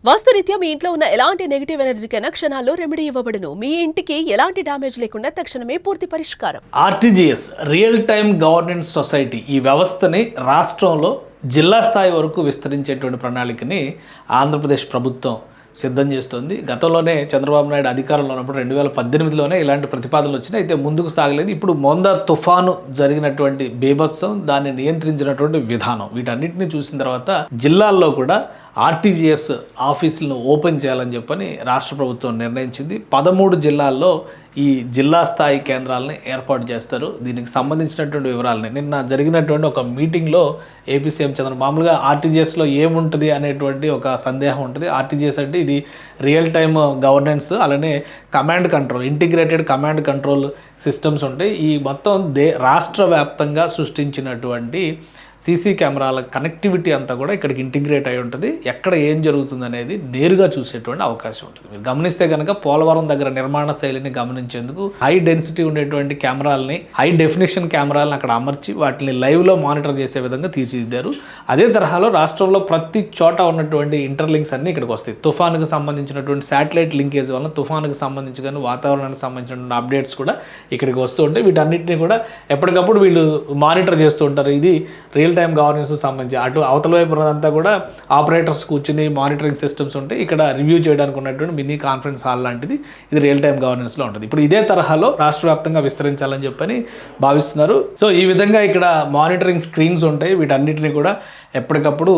వాస్తురీత్యా మీ ఇంట్లో ఉన్న ఎలాంటి నెగిటివ్ ఎనర్జీకైనా క్షణాల్లో రెమెడీ ఇవ్వబడును. మీ ఇంటికి ఎలాంటి డ్యామేజ్ లేకుండా తక్షణమే పూర్తి పరిష్కారం. RTGS real time governance society ఈ వ్యవస్థని రాష్ట్రంలో జిల్లా స్థాయి వరకు విస్తరించేటువంటి ప్రణాళికని ఆంధ్రప్రదేశ్ ప్రభుత్వం సిద్ధం చేస్తుంది. గతంలోనే చంద్రబాబు నాయుడు అధికారంలో ఉన్నప్పుడు 2018లోనే ఇలాంటి ప్రతిపాదనలు వచ్చినాయి. అయితే ముందుకు సాగలేదు. ఇప్పుడు మోందా తుఫాను జరిగినటువంటి బీభత్సం, దాన్ని నియంత్రించినటువంటి విధానం, వీటన్నిటిని చూసిన తర్వాత జిల్లాల్లో కూడా ఆర్టీజీఎస్ ఆఫీసులను ఓపెన్ చేయాలని చెప్పని రాష్ట్ర ప్రభుత్వం నిర్ణయించింది. 13 జిల్లాల్లో ఈ జిల్లా స్థాయి కేంద్రాలని ఏర్పాటు చేస్తారు. దీనికి సంబంధించినటువంటి వివరాలని నిన్న జరిగినటువంటి ఒక మీటింగ్లో ఏపీ సీఎం మామూలుగా ఆర్టీజీఎస్లో ఏముంటుంది అనేటువంటి ఒక సందేహం ఉంటుంది. ఆర్టీజీఎస్ అంటే ఇది రియల్ టైమ్ గవర్నెన్స్, అలానే command control, integrated command control systems ఉంటాయి. ఈ మొత్తం రాష్ట్ర వ్యాప్తంగా సృష్టించినటువంటి సీసీ కెమెరాల కనెక్టివిటీ అంతా కూడా ఇక్కడికి ఇంటిగ్రేట్ అయి ఉంటుంది. ఎక్కడ ఏం జరుగుతుంది అనేది నేరుగా చూసేటువంటి అవకాశం ఉంటుంది. మీరు గమనిస్తే కనుక పోలవరం దగ్గర నిర్మాణ శైలిని గమనించేందుకు హై డెన్సిటీ ఉండేటువంటి కెమెరాలని, హై డెఫినేషన్ కెమెరాలను అక్కడ అమర్చి వాటిని లైవ్లో మానిటర్ చేసే విధంగా తీర్చిదిద్దారు. అదే తరహాలో రాష్ట్రంలో ప్రతి చోట ఉన్నటువంటి ఇంటర్లింక్స్ అన్నీ ఇక్కడికి వస్తాయి. తుఫానుకు సంబంధించినటువంటి శాటిలైట్ లింకేజ్ వల్ల తుఫానుకు సంబంధించి కానీ వాతావరణానికి సంబంధించినటువంటి అప్డేట్స్ కూడా ఇక్కడికి వస్తూ ఉంటాయి. వీటన్నిటిని కూడా ఎప్పటికప్పుడు వీళ్ళు మానిటర్ చేస్తూ ఉంటారు. ఇది రియల్ టైమ్ గవర్నెన్స్ సంబంధించి అటు అవతల వైపు అంతా కూడా ఆపరేటర్స్ కూర్చుని మానిటరింగ్ సిస్టమ్స్ ఉంటాయి. ఇక్కడ రివ్యూ చేయడానికి ఉన్నటువంటి మినీ కాన్ఫరెన్స్ హాల్ లాంటిది ఇది రియల్ టైమ్ గవర్నెన్స్లో ఉంటుంది. ఇప్పుడు ఇదే తరహాలో రాష్ట్ర వ్యాప్తంగా విస్తరించాలని చెప్పని భావిస్తున్నారు. సో ఈ విధంగా ఇక్కడ మానిటరింగ్ స్క్రీన్స్ ఉంటాయి. వీటన్నిటిని కూడా ఎప్పటికప్పుడు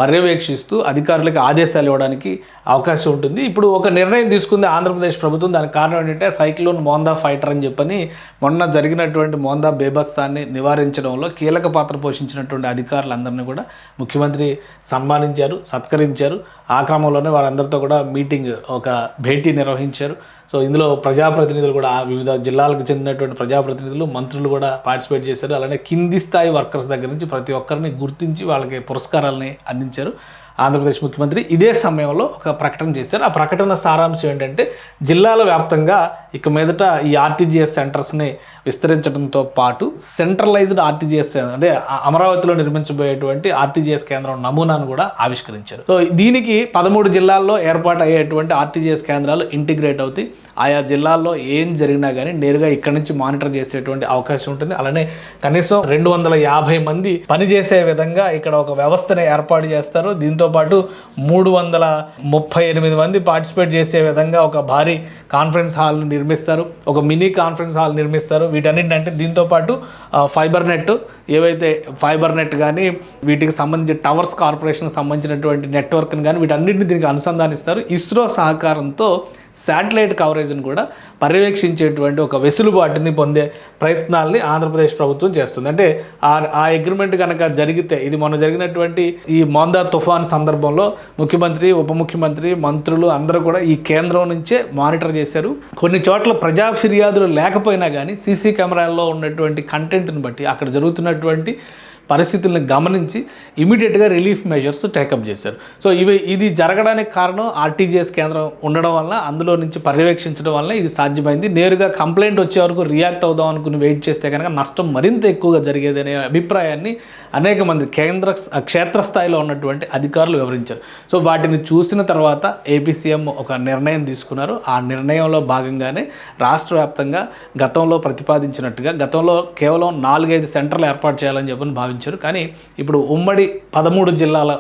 పర్యవేక్షిస్తూ అధికారులకు ఆదేశాలు ఇవ్వడానికి అవకాశం ఉంటుంది. ఇప్పుడు ఒక నిర్ణయం తీసుకుంది ఆంధ్రప్రదేశ్ ప్రభుత్వం. దానికి కారణం ఏంటంటే సైక్లోన్ మోందా ఫైటర్ అని చెప్పని మొన్న జరిగినటువంటి మోందా బీభత్సాన్ని నివారించడంలో కీలక పాత్ర పోషించినటువంటి అధికారులందరినీ కూడా ముఖ్యమంత్రి సన్మానించారు, సత్కరించారు. ఆ క్రమంలోనే వారందరితో కూడా మీటింగ్, ఒక భేటీ నిర్వహించారు. సో ఇందులో ప్రజాప్రతినిధులు కూడా వివిధ జిల్లాలకు చెందినటువంటి ప్రజాప్రతినిధులు, మంత్రులు కూడా పార్టిసిపేట్ చేశారు. అలానే కింది స్థాయి వర్కర్స్ దగ్గర నుంచి ప్రతి ఒక్కరిని గుర్తించి వాళ్ళకి పురస్కారాలని అందించారు ఆంధ్రప్రదేశ్ ముఖ్యమంత్రి. ఇదే సమయంలో ఒక ప్రకటన చేశారు. ఆ ప్రకటన సారాంశం ఏంటంటే జిల్లాల వ్యాప్తంగా ఇక మీదట ఈ ఆర్టీజీఎస్ సెంటర్స్ని విస్తరించడంతో పాటు సెంట్రలైజ్డ్ ఆర్టీజీఎస్ అంటే అమరావతిలో నిర్మించబోయేటువంటి ఆర్టీజీఎస్ కేంద్రం నమూనాను కూడా ఆవిష్కరించారు. సో దీనికి 13 జిల్లాల్లో ఏర్పాటు అయ్యేటువంటి ఆర్టీజీఎస్ కేంద్రాలు ఇంటిగ్రేట్ అవుతాయి. ఆయా జిల్లాల్లో ఏం జరిగినా కానీ నేరుగా ఇక్కడి నుంచి మానిటర్ చేసేటువంటి అవకాశం ఉంటుంది. అలానే కనీసం 250 మంది పనిచేసే విధంగా ఇక్కడ ఒక వ్యవస్థను ఏర్పాటు చేస్తారు. దీంతో పాటు 338 మంది పార్టిసిపేట్ చేసే విధంగా ఒక భారీ కాన్ఫరెన్స్ హాల్ని నిర్మిస్తారు, ఒక మినీ కాన్ఫరెన్స్ హాల్ నిర్మిస్తారు. వీటన్నింటింటే దీంతో పాటు ఫైబర్ నెట్ కానీ వీటికి సంబంధించి టవర్స్ కార్పొరేషన్కి సంబంధించినటువంటి నెట్వర్క్ని కానీ వీటన్నింటిని దీనికి అనుసంధానిస్తారు. ఇస్రో సహకారంతో శాటిలైట్ కవరేజ్ని కూడా పర్యవేక్షించేటువంటి ఒక వెసులుబాటుని పొందే ప్రయత్నాల్ని ఆంధ్రప్రదేశ్ ప్రభుత్వం చేస్తుంది. అంటే ఆ అగ్రిమెంట్ కనుక జరిగితే, ఇది మొన్న జరిగినటువంటి ఈ మోందా తుఫాన్ సందర్భంలో ముఖ్యమంత్రి, ఉప ముఖ్యమంత్రి, మంత్రులు అందరూ కూడా ఈ కేంద్రం నుంచే మానిటర్ చేశారు. కొన్ని చోట్ల ప్రజా ఫిర్యాదులు లేకపోయినా కానీ సీసీ కెమెరాల్లో ఉన్నటువంటి కంటెంట్ని బట్టి అక్కడ జరుగుతున్నటువంటి పరిస్థితులను గమనించి ఇమీడియట్గా రిలీఫ్ మెజర్స్ టేకప్ చేశారు. సో ఇది జరగడానికి కారణం ఆర్టీజీఎస్ కేంద్రం ఉండడం వల్ల, అందులో నుంచి పర్యవేక్షించడం వల్ల ఇది సాధ్యమైంది. నేరుగా కంప్లైంట్ వచ్చే వరకు రియాక్ట్ అవుదాం అనుకుని వెయిట్ చేస్తే కనుక నష్టం మరింత ఎక్కువగా జరిగేది అనే అభిప్రాయాన్ని అనేక మంది క్షేత్రస్థాయిలో ఉన్నటువంటి అధికారులు వివరించారు. సో వాటిని చూసిన తర్వాత ఏపీ సీఎం ఒక నిర్ణయం తీసుకున్నారు. ఆ నిర్ణయంలో భాగంగానే రాష్ట్ర వ్యాప్తంగా గతంలో ప్రతిపాదించినట్టుగా గతంలో కేవలం 4-5 సెంటర్లు ఏర్పాటు చేయాలని చెప్పని భావించారు. కానీ ఇప్పుడు ఉమ్మడి 13 జిల్లాల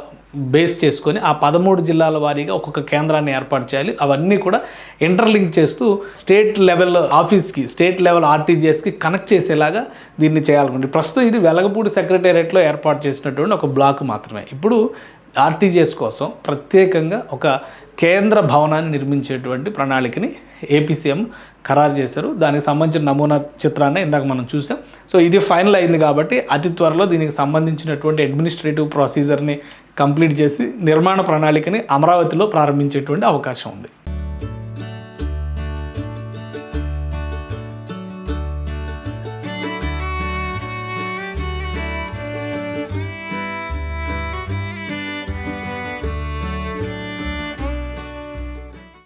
బేస్ చేసుకొని ఆ 13 జిల్లాల వారీగా ఒక్కొక్క కేంద్రాన్ని ఏర్పాటు చేయాలి. అవన్నీ కూడా ఇంటర్లింక్ చేస్తూ స్టేట్ లెవెల్ ఆఫీస్కి, స్టేట్ లెవెల్ ఆర్టీజీఎస్కి కనెక్ట్ చేసేలాగా దీన్ని చేయాలనుకుంటుంది. ప్రస్తుతం ఇది వెలగపూడి సెక్రటేరియట్లో ఏర్పాటు చేసినటువంటి ఒక బ్లాక్ మాత్రమే. ఇప్పుడు ఆర్టీజీఎస్ కోసం ప్రత్యేకంగా ఒక కేంద్ర భవనాన్ని నిర్మించేటువంటి ప్రణాళికని ఏపీ సీఎం ఖరారు చేశారు. దానికి సంబంధించిన నమూనా చిత్రాన్ని ఇందాక మనం చూసాం. సో ఇది ఫైనల్ అయింది కాబట్టి అతి త్వరలో దీనికి సంబంధించినటువంటి అడ్మినిస్ట్రేటివ్ ప్రొసీజర్ని కంప్లీట్ చేసి నిర్మాణ ప్రణాళికని అమరావతిలో ప్రారంభించేటువంటి అవకాశం ఉంది.